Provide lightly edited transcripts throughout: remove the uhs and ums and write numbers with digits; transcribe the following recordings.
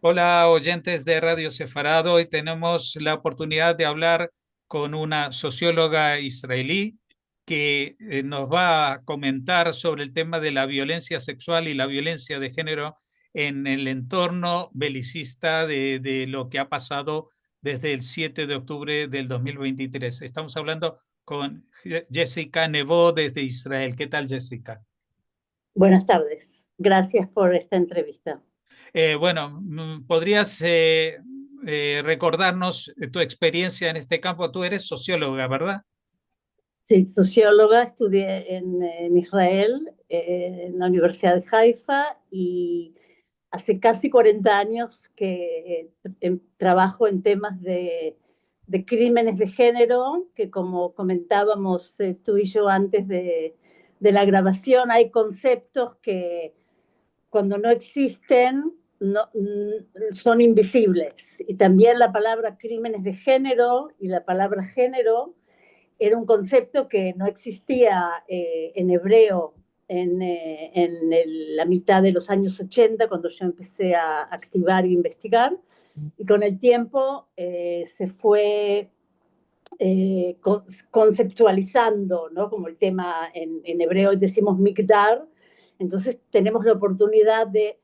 Hola, oyentes de Radio Sefarado. Hoy tenemos la oportunidad de hablar con una socióloga israelí que nos va a comentar sobre el tema de la violencia sexual y la violencia de género en el entorno belicista de lo que ha pasado desde el 7 de octubre del 2023. Estamos hablando con Jessica Nevó desde Israel. ¿Qué tal, Jessica? Buenas tardes. Gracias por esta entrevista. ¿Podrías recordarnos tu experiencia en este campo? Tú eres socióloga, ¿verdad? Sí, socióloga, estudié en Israel, en la Universidad de Haifa, y hace casi 40 años que trabajo en temas de crímenes de género, que como comentábamos tú y yo antes de la grabación, hay conceptos que cuando no existen no, son invisibles. Y también la palabra crímenes de género y la palabra género era un concepto que no existía en hebreo la mitad de los años 80, cuando yo empecé a activar e investigar, y con el tiempo se fue conceptualizando, ¿no? Como el tema en hebreo decimos migdar, entonces tenemos la oportunidad de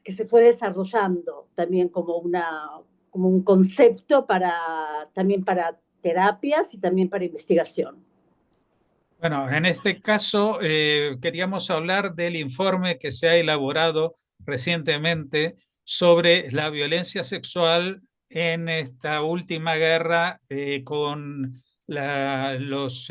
que se fue desarrollando también como un concepto también para terapias y también para investigación. Bueno, en este caso queríamos hablar del informe que se ha elaborado recientemente sobre la violencia sexual en esta última guerra con los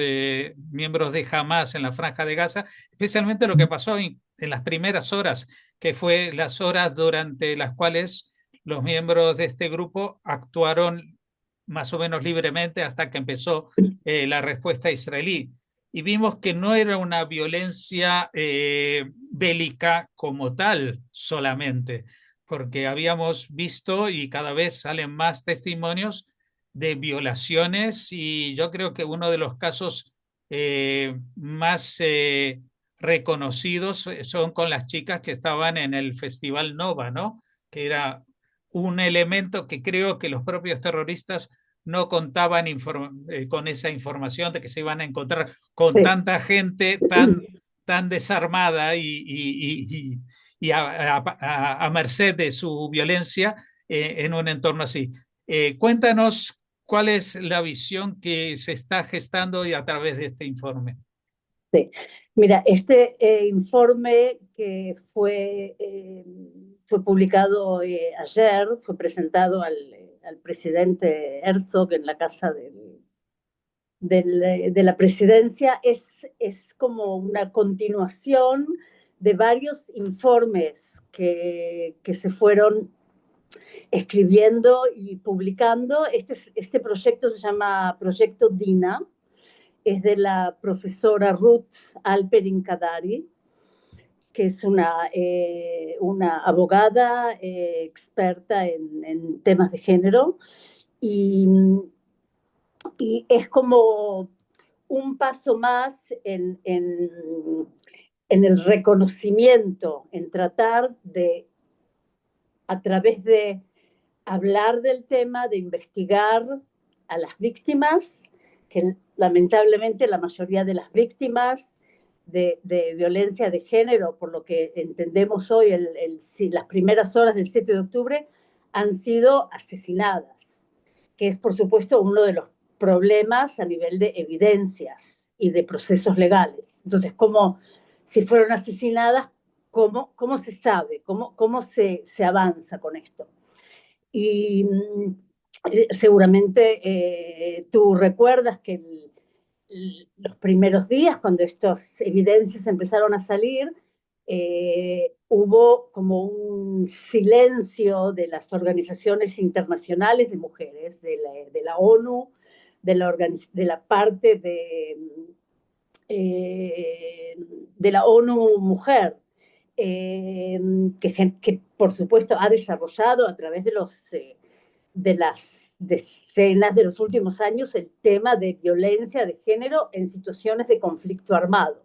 miembros de Hamas en la Franja de Gaza, especialmente lo que pasó en las primeras horas, que fue las horas durante las cuales los miembros de este grupo actuaron más o menos libremente hasta que empezó la respuesta israelí y vimos que no era una violencia bélica como tal solamente, porque habíamos visto y cada vez salen más testimonios de violaciones y yo creo que uno de los casos más reconocidos son con las chicas que estaban en el Festival Nova, ¿no? Que era un elemento que creo que los propios terroristas no contaban con esa información de que se iban a encontrar con Sí. tanta gente tan desarmada y a merced de su violencia en un entorno así. Cuéntanos cuál es la visión que se está gestando y a través de este informe. Sí. Mira, este informe que fue publicado ayer, fue presentado al presidente Herzog en la casa de la presidencia, es como una continuación de varios informes que se fueron escribiendo y publicando. Este proyecto se llama Proyecto DINA, es de la profesora Ruth Alperin Kadari, que es una abogada experta en temas de género, y, y, es como un paso más en el reconocimiento, en tratar de, a través de hablar del tema, de investigar a las víctimas, que lamentablemente la mayoría de las víctimas de violencia de género, por lo que entendemos hoy, las primeras horas del 7 de octubre, han sido asesinadas, que es por supuesto uno de los problemas a nivel de evidencias y de procesos legales. Entonces, como si fueron asesinadas, cómo se sabe, cómo se avanza con esto. Y seguramente tú recuerdas que los primeros días, cuando estas evidencias empezaron a salir, hubo como un silencio de las organizaciones internacionales de mujeres, de la ONU, de la parte de la ONU Mujer, eh, que por supuesto ha desarrollado a través de las decenas de los últimos años el tema de violencia de género en situaciones de conflicto armado.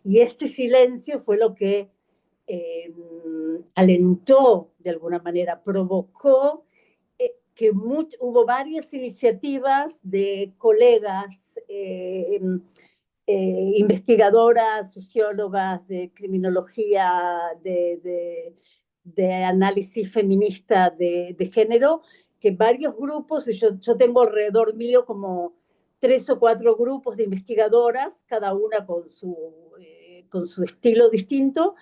Y este silencio fue lo que alentó de alguna manera, provocó que hubo varias iniciativas de colegas, investigadoras, sociólogas de criminología, de análisis feminista de género, que varios grupos, y yo tengo alrededor mío como 3 o 4 grupos de investigadoras, cada una con su estilo distinto,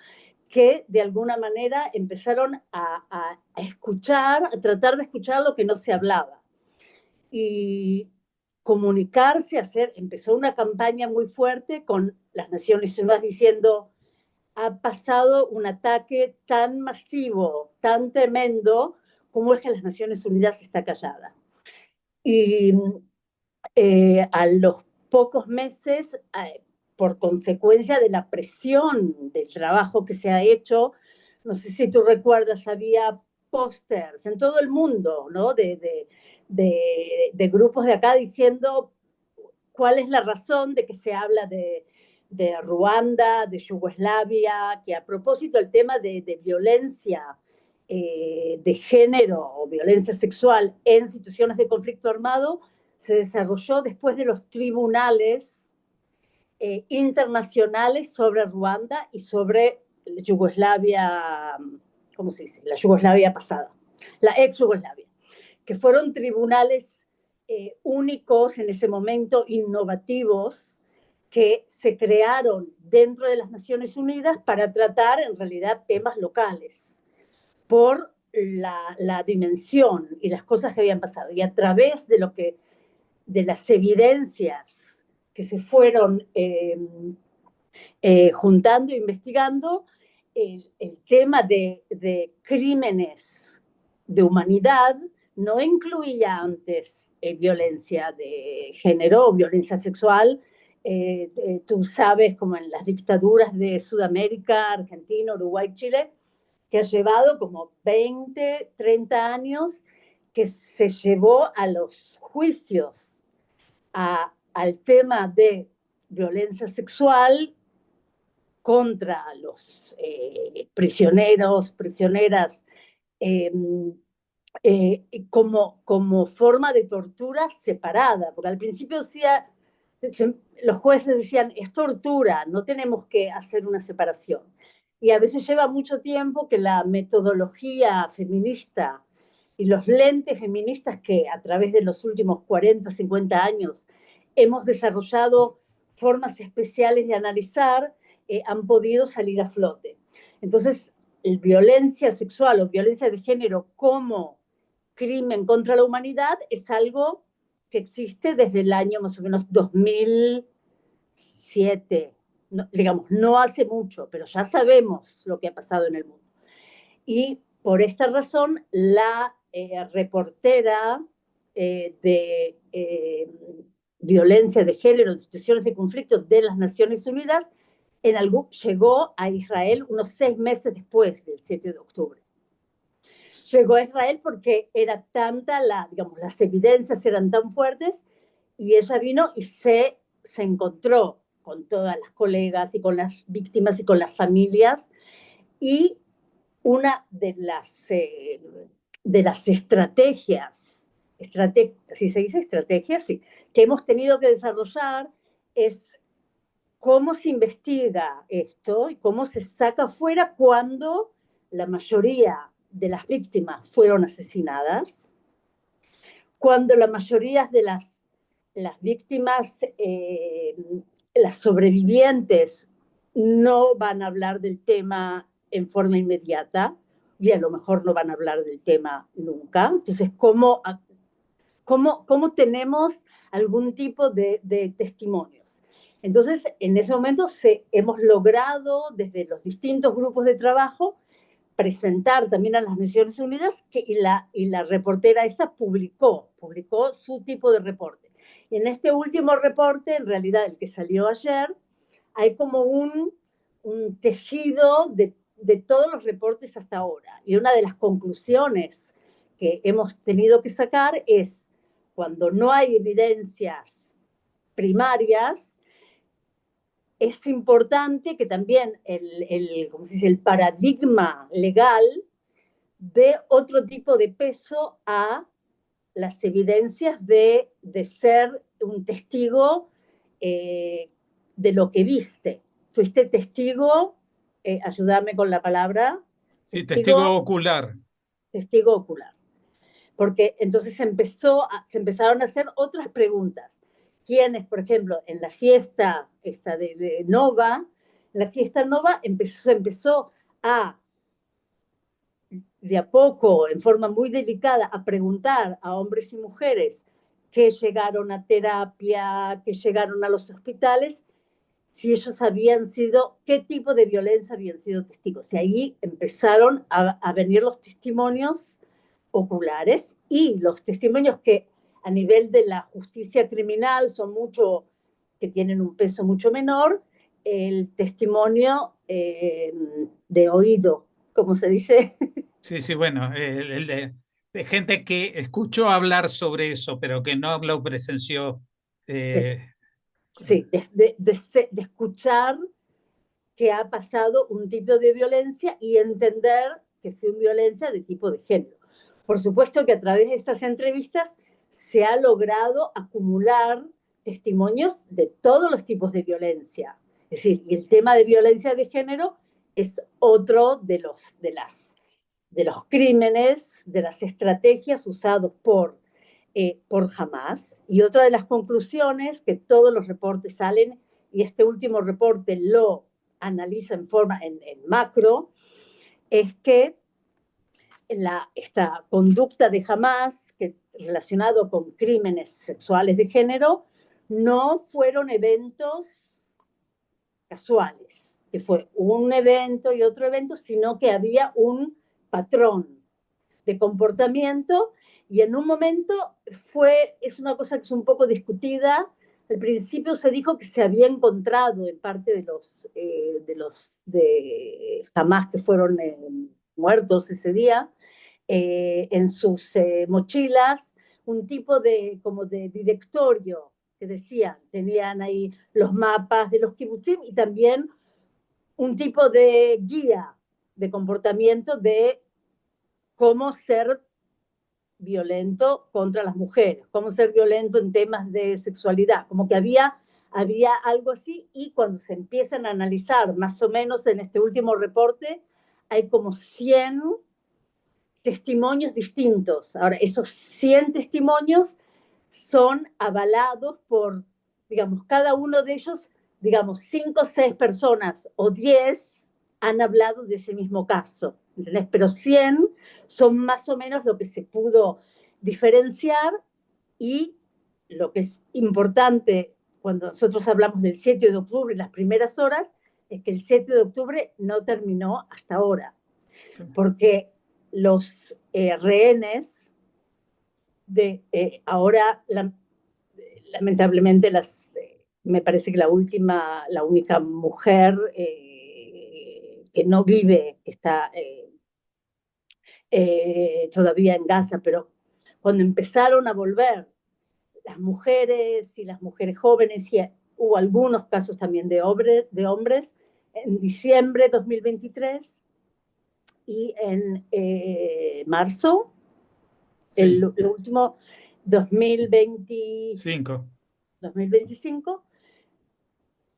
que de alguna manera empezaron a escuchar, a tratar de escuchar lo que no se hablaba. Y comunicarse, empezó una campaña muy fuerte con las Naciones Unidas diciendo, ha pasado un ataque tan masivo, tan tremendo, como es que las Naciones Unidas está callada. Y a los pocos meses, por consecuencia de la presión del trabajo que se ha hecho, no sé si tú recuerdas, había pósters en todo el mundo, ¿no? De grupos de acá diciendo cuál es la razón de que se habla de Ruanda, de Yugoslavia, que a propósito el tema de violencia de género o violencia sexual en situaciones de conflicto armado se desarrolló después de los tribunales internacionales sobre Ruanda y sobre Yugoslavia, ¿cómo se dice? La Yugoslavia pasada, la ex Yugoslavia, que fueron tribunales únicos en ese momento, innovativos, que se crearon dentro de las Naciones Unidas para tratar en realidad temas locales por la dimensión y las cosas que habían pasado. Y a través de las evidencias que se fueron juntando e investigando, el tema de crímenes de humanidad no incluía antes violencia de género o violencia sexual. Tú sabes, como en las dictaduras de Sudamérica, Argentina, Uruguay, Chile, que ha llevado como 20, 30 años que se llevó a los juicios al tema de violencia sexual contra los prisioneros, prisioneras, eh, como forma de tortura separada, porque al principio decía, los jueces decían, es tortura, no tenemos que hacer una separación. Y a veces lleva mucho tiempo que la metodología feminista y los lentes feministas que a través de los últimos 40, 50 años hemos desarrollado formas especiales de analizar, han podido salir a flote. Entonces, violencia sexual o violencia de género como crimen contra la humanidad es algo que existe desde el año más o menos 2007, no, digamos, no hace mucho, pero ya sabemos lo que ha pasado en el mundo. Y por esta razón, la reportera de violencia de género en situaciones de conflicto de las Naciones Unidas llegó a Israel unos 6 meses después del 7 de octubre. Llegó a Israel porque era tanta digamos, las evidencias eran tan fuertes, y ella vino y se encontró con todas las colegas y con las víctimas y con las familias, y una de las estrategias, ¿sí se dice estrategias? Sí, que hemos tenido que desarrollar es cómo se investiga esto y cómo se saca fuera cuando la mayoría de las víctimas fueron asesinadas, cuando la mayoría de las víctimas, las sobrevivientes, no van a hablar del tema en forma inmediata y a lo mejor no van a hablar del tema nunca. Entonces, ¿cómo tenemos algún tipo de testimonios? Entonces, en ese momento hemos logrado, desde los distintos grupos de trabajo, presentar también a las Naciones Unidas, y la reportera esta publicó su tipo de reporte. Y en este último reporte, en realidad el que salió ayer, hay como un tejido de todos los reportes hasta ahora. Y una de las conclusiones que hemos tenido que sacar es, cuando no hay evidencias primarias, es importante que también ¿cómo se dice? El paradigma legal dé otro tipo de peso a las evidencias de ser un testigo de lo que viste. Fuiste testigo, ayúdame con la palabra, Sí, testigo testigo, ocular. testigo ocular. Porque entonces se empezaron a hacer otras preguntas. ¿Quiénes, por ejemplo, en la fiesta esta de Nova, en la fiesta Nova empezó a de a poco, en forma muy delicada, a preguntar a hombres y mujeres que llegaron a terapia, que llegaron a los hospitales, si ellos habían sido, qué tipo de violencia habían sido testigos. Y ahí empezaron a venir los testimonios oculares y los testimonios que a nivel de la justicia criminal son mucho, que tienen un peso mucho menor, el testimonio de oído, como se dice. Sí, sí, bueno, de gente que escuchó hablar sobre eso, pero que no lo presenció. Sí, eh, sí, de escuchar que ha pasado un tipo de violencia y entender que fue una violencia de tipo de género. Por supuesto que a través de estas entrevistas se ha logrado acumular testimonios de todos los tipos de violencia. Es decir, y el tema de violencia de género es otro de los crímenes, de las estrategias usados por Hamas. Y otra de las conclusiones que todos los reportes salen, y este último reporte lo analiza en forma en macro, es que esta conducta de Hamas que, relacionado con crímenes sexuales de género no fueron eventos casuales, que fue un evento y otro evento, sino que había un patrón de comportamiento y en un momento es una cosa que es un poco discutida. Al principio se dijo que se había encontrado en parte de Hamas que fueron muertos ese día, en sus mochilas, un tipo de como de directorio que decían, tenían ahí los mapas de los kibutzim y también un tipo de guía de comportamiento de cómo ser violento contra las mujeres, cómo ser violento en temas de sexualidad, como que había algo así y cuando se empiezan a analizar, más o menos en este último reporte, hay como 100 testimonios distintos. Ahora, esos 100 testimonios son avalados por, digamos, cada uno de ellos, digamos, 5 o 6 personas o 10 han hablado de ese mismo caso, ¿entendés? Pero 100 son más o menos lo que se pudo diferenciar y lo que es importante cuando nosotros hablamos del 7 de octubre y las primeras horas, es que el 7 de octubre no terminó hasta ahora, porque los rehenes ahora, lamentablemente, me parece que la única mujer que no vive, que está todavía en Gaza, pero cuando empezaron a volver las mujeres y las mujeres jóvenes, y hubo algunos casos también de hombres en diciembre de 2023 y en marzo, sí, el último 2020, cinco. 2025,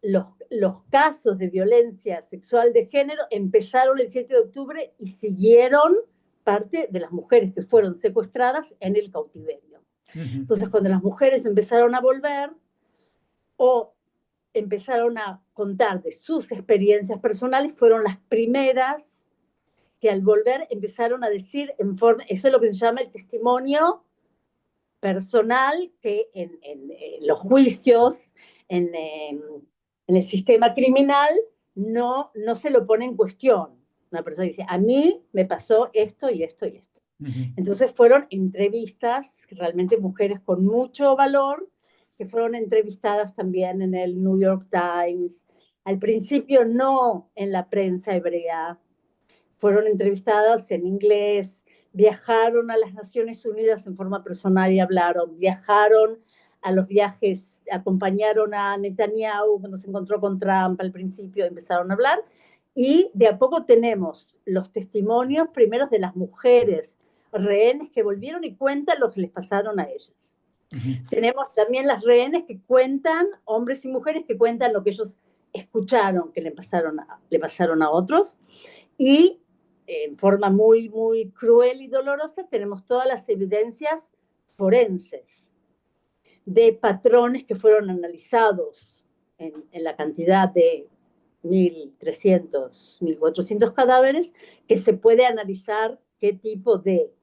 los casos de violencia sexual de género empezaron el 7 de octubre y siguieron parte de las mujeres que fueron secuestradas en el cautiverio. Ujú. Entonces, cuando las mujeres empezaron a volver o empezaron a contar de sus experiencias personales, fueron las primeras que al volver empezaron a decir en forma, eso es lo que se llama el testimonio personal, que en los juicios, en, en, el sistema criminal, no se lo pone en cuestión. Una persona dice, a mí me pasó esto y esto y esto. Ujú. Entonces fueron entrevistas, realmente mujeres con mucho valor, que fueron entrevistadas también en el New York Times. Al principio no en la prensa hebrea, fueron entrevistadas en inglés, viajaron a las Naciones Unidas en forma personal y hablaron, viajaron a los viajes acompañaron a Netanyahu cuando se encontró con Trump al principio, empezaron a hablar, y de a poco tenemos los testimonios primeros de las mujeres rehenes que volvieron y cuentan lo que les pasaron a ellas. Tenemos también las rehenes que cuentan, hombres y mujeres que cuentan lo que ellos escucharon que le pasaron a otros, y en forma muy, muy cruel y dolorosa tenemos todas las evidencias forenses de patrones que fueron analizados en la cantidad de 1.300, 1.400 cadáveres, que se puede analizar qué tipo de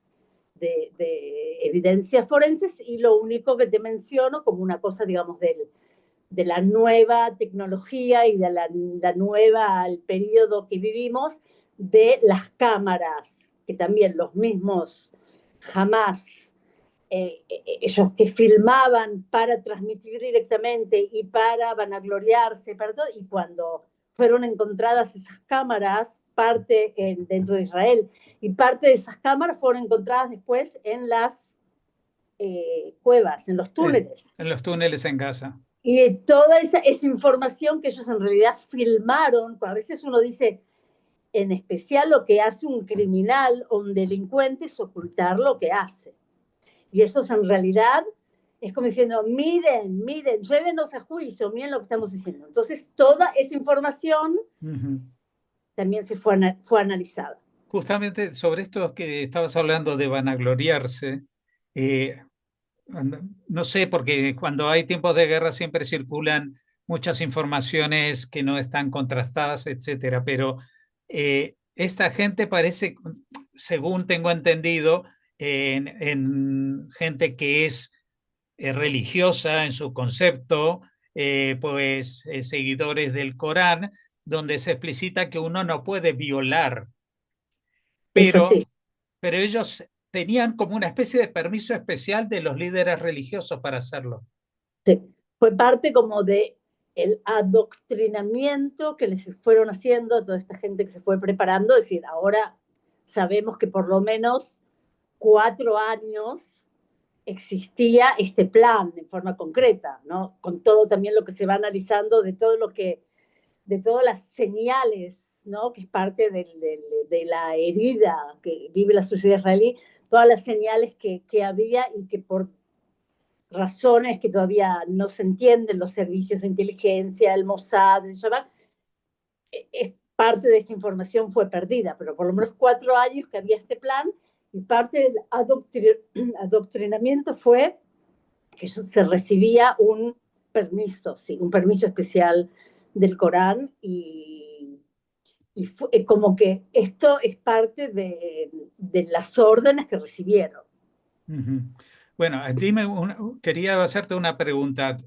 evidencias forenses, y lo único que te menciono como una cosa, digamos, de la nueva tecnología y de la nueva, el periodo que vivimos, de las cámaras, que también los mismos jamás, ellos que filmaban para transmitir directamente y para vanagloriarse, para todo, y cuando fueron encontradas esas cámaras, parte dentro de Israel, y parte de esas cámaras fueron encontradas después en las cuevas, en los túneles. En los túneles en Gaza. Y toda esa información que ellos en realidad filmaron, a veces uno dice, en especial lo que hace un criminal o un delincuente es ocultar lo que hace. Y eso es en realidad, es como diciendo, miren, llévenos a juicio, miren lo que estamos diciendo. Entonces, toda esa información también se fue analizada. Justamente sobre esto que estabas hablando de vanagloriarse, no sé, porque cuando hay tiempos de guerra siempre circulan muchas informaciones que no están contrastadas, etcétera, pero esta gente parece, según tengo entendido, en gente que es religiosa en su concepto, pues seguidores del Corán, donde se explicita que uno no puede violar, Eso pero, sí. pero ellos tenían como una especie de permiso especial de los líderes religiosos para hacerlo. Sí. Fue parte como de el adoctrinamiento que les fueron haciendo a toda esta gente que se fue preparando, es decir, ahora sabemos que por lo menos 4 años existía este plan en forma concreta, ¿no? Con todo también lo que se va analizando de todo lo que, de todas las señales, ¿no? Que es parte de la herida que vive la sociedad israelí, todas las señales que había y que por razones que todavía no se entienden, los servicios de inteligencia, el Mossad, el Shabak, es parte de esa información fue perdida, pero por lo menos 4 años que había este plan, y parte del adoctrinamiento fue que se recibía un permiso, sí, un permiso especial del Corán, y fue como que esto es parte de las órdenes que recibieron. Bueno, dime, quería hacerte una pregunta.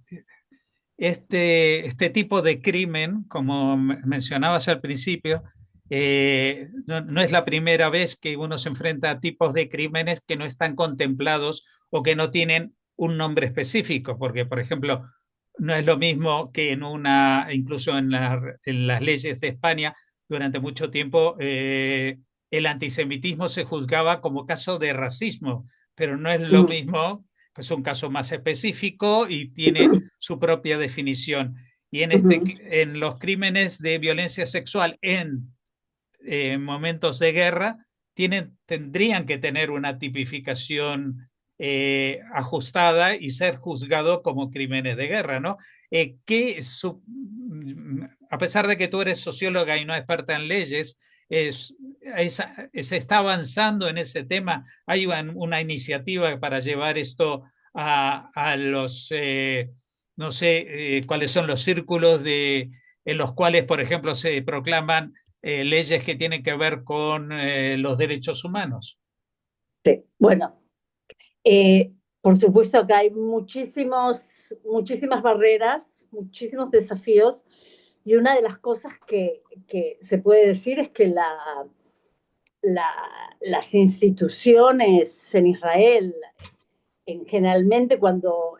Este tipo de crimen, como mencionabas al principio, no es la primera vez que uno se enfrenta a tipos de crímenes que no están contemplados o que no tienen un nombre específico, porque, por ejemplo, no es lo mismo que incluso en las leyes de España, durante mucho tiempo, el antisemitismo se juzgaba como caso de racismo, pero no es lo mismo, es un caso más específico y tiene su propia definición. Y en los crímenes de violencia sexual en momentos de guerra tendrían que tener una tipificación ajustada y ser juzgado como crímenes de guerra, ¿no? A pesar de que tú eres socióloga y no experta en leyes, se está avanzando en ese tema. Hay una iniciativa para llevar esto a los, no sé cuáles son los círculos en los cuales, por ejemplo, se proclaman leyes que tienen que ver con los derechos humanos. Sí. Bueno, por supuesto que hay muchísimas barreras, muchísimos desafíos, y una de las cosas que se puede decir es que la, las instituciones en Israel, generalmente cuando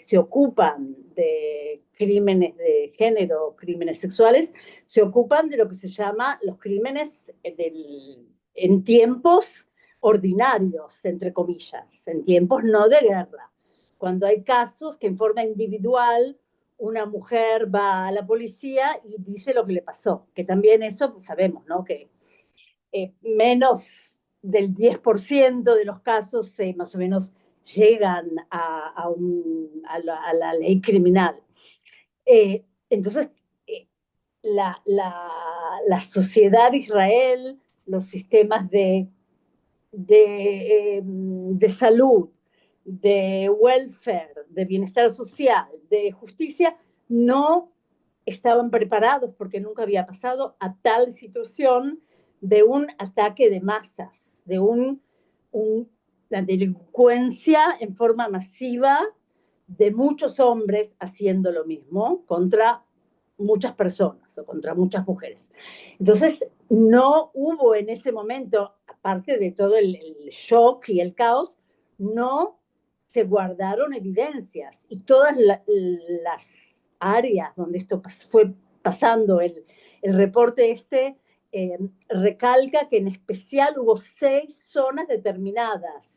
se ocupan de crímenes de género, crímenes sexuales, se ocupan de lo que se llama los crímenes en tiempos ordinarios, entre comillas, en tiempos no de guerra. cuando hay casos que en forma individual una mujer va a la policía y dice lo que le pasó, que también eso pues, sabemos, ¿no? Que menos del 10% de los casos más o menos llegan a la ley criminal. Entonces, eh, la sociedad de Israel, los sistemas de salud, de welfare, de bienestar social, de justicia, no estaban preparados porque nunca había pasado a tal situación de un ataque de masas, de la delincuencia en forma masiva de muchos hombres haciendo lo mismo contra muchas personas o contra muchas mujeres. Entonces, no hubo en ese momento, aparte de todo el shock y el caos, no se guardaron evidencias y todas las áreas donde esto fue pasando, el reporte recalca que en especial hubo 6 zonas determinadas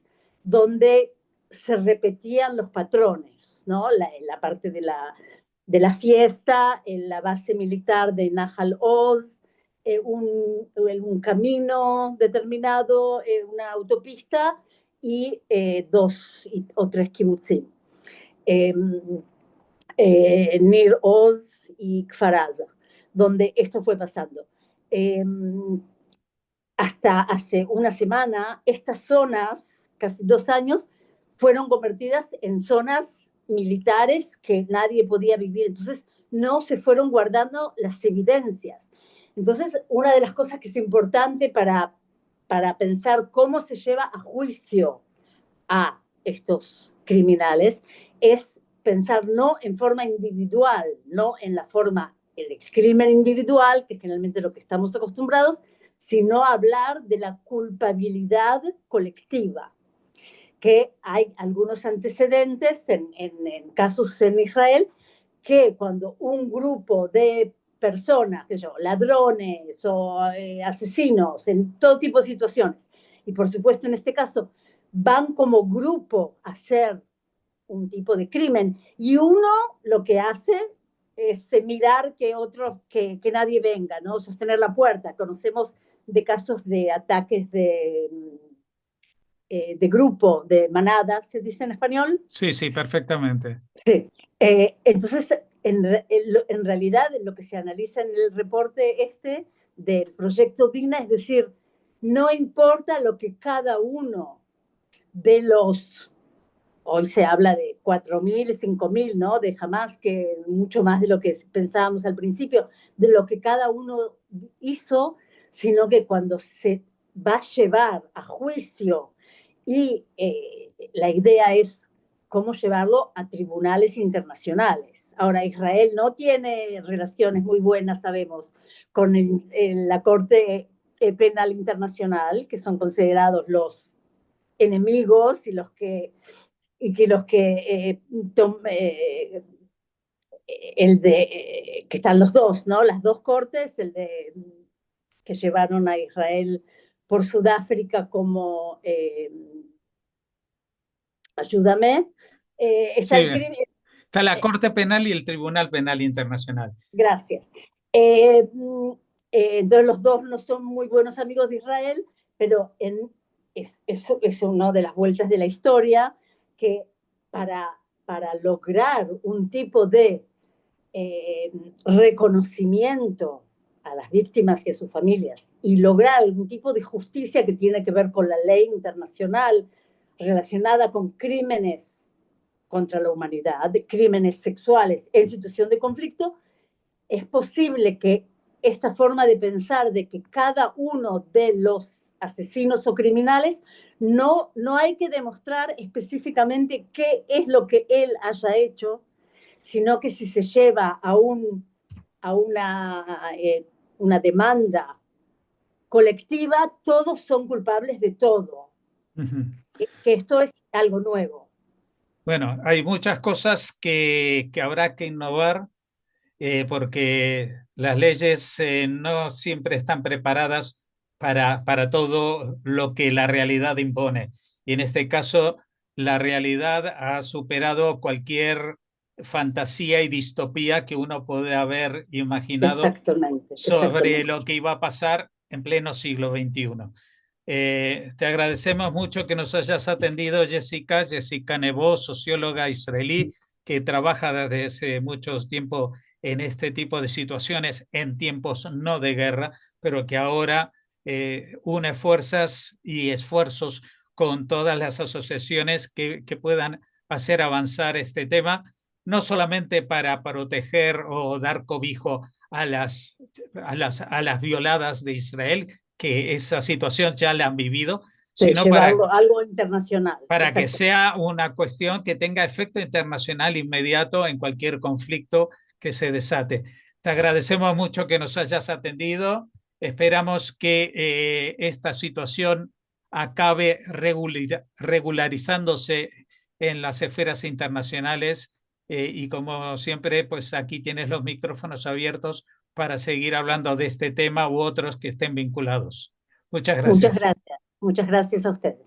donde se repetían los patrones, ¿no? La parte de la fiesta, en la base militar de Nahal Oz, un camino determinado, una autopista y 2 o 3 kibutzim. Nir Oz y Kfar Aza, donde esto fue pasando. Hasta hace una semana, estas zonas, casi 2 años, fueron convertidas en zonas militares que nadie podía vivir. Entonces, no se fueron guardando las evidencias. Entonces, una de las cosas que es importante para pensar cómo se lleva a juicio a estos criminales es pensar no en forma individual, no en la forma el crimen individual, que es generalmente lo que estamos acostumbrados, sino hablar de la culpabilidad colectiva, que hay algunos antecedentes en casos en Israel, que cuando un grupo de personas, ladrones o asesinos, en todo tipo de situaciones, y por supuesto en este caso, van como grupo a hacer un tipo de crimen, y uno lo que hace es mirar que nadie venga, ¿no? Sostener la puerta. Conocemos de casos de ataques de grupo, de manada, se dice en español. Sí, sí, perfectamente. Sí. Entonces, en realidad, lo que se analiza en el reporte del proyecto DINA, es decir, no importa lo que cada uno de los, hoy se habla de 4.000, 5.000, ¿no? De jamás, que mucho más de lo que pensábamos al principio, de lo que cada uno hizo, sino que cuando se va a llevar a juicio y la idea es cómo llevarlo a tribunales internacionales. Ahora, Israel no tiene relaciones muy buenas, sabemos, con la Corte Penal Internacional, que son considerados los enemigos y que que están los dos, ¿no? Las dos cortes, que llevaron a Israel por Sudáfrica como ayúdame, está Sí, el crimen, está la Corte Penal y el Tribunal Penal Internacional. gracias. Eh, entonces los dos no son muy buenos amigos de Israel, pero es una de las vueltas de la historia que para, para lograr un tipo de reconocimiento a las víctimas y a sus familias y lograr algún tipo de justicia que tiene que ver con la ley internacional relacionada con crímenes contra la humanidad, de crímenes sexuales en situación de conflicto, es posible que esta forma de pensar de que cada uno de los asesinos o criminales no hay que demostrar específicamente qué es lo que él haya hecho, sino que si se lleva a una demanda colectiva, todos son culpables de todo, Ujú. que esto es algo nuevo. Bueno, hay muchas cosas que habrá que innovar porque las leyes no siempre están preparadas para todo lo que la realidad impone. Y en este caso, la realidad ha superado cualquier fantasía y distopía que uno puede haber imaginado Exactamente, sobre exactamente. lo que iba a pasar en pleno siglo XXI. Te agradecemos mucho que nos hayas atendido, Jessica. Jessica Nevó, socióloga israelí que trabaja desde hace mucho tiempo en este tipo de situaciones, en tiempos no de guerra, pero que ahora une fuerzas y esfuerzos con todas las asociaciones que puedan hacer avanzar este tema, no solamente para proteger o dar cobijo a las violadas de Israel, que esa situación ya la han vivido, De sino llevarlo a algo internacional, para que exacto. sea una cuestión que tenga efecto internacional inmediato en cualquier conflicto que se desate. Te agradecemos mucho que nos hayas atendido. Esperamos que esta situación acabe regularizándose en las esferas internacionales y como siempre, pues aquí tienes los micrófonos abiertos para seguir hablando de este tema u otros que estén vinculados. Muchas gracias. Muchas gracias a ustedes.